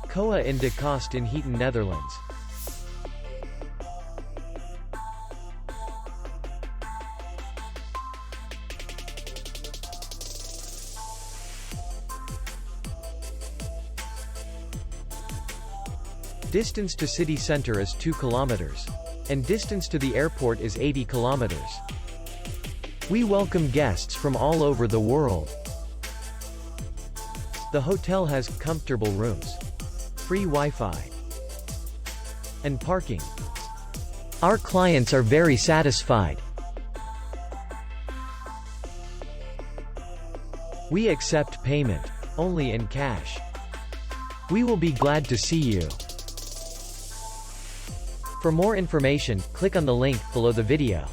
Koa in de Kost in Heeten, Netherlands. Distance to city center is 2 kilometers. And distance to the airport is 80 kilometers. We welcome guests from all over the world. The hotel has comfortable rooms, free Wi-Fi, and parking. Our clients are very satisfied. We accept payment only in cash. We will be glad to see you. For more information, click on the link below the video.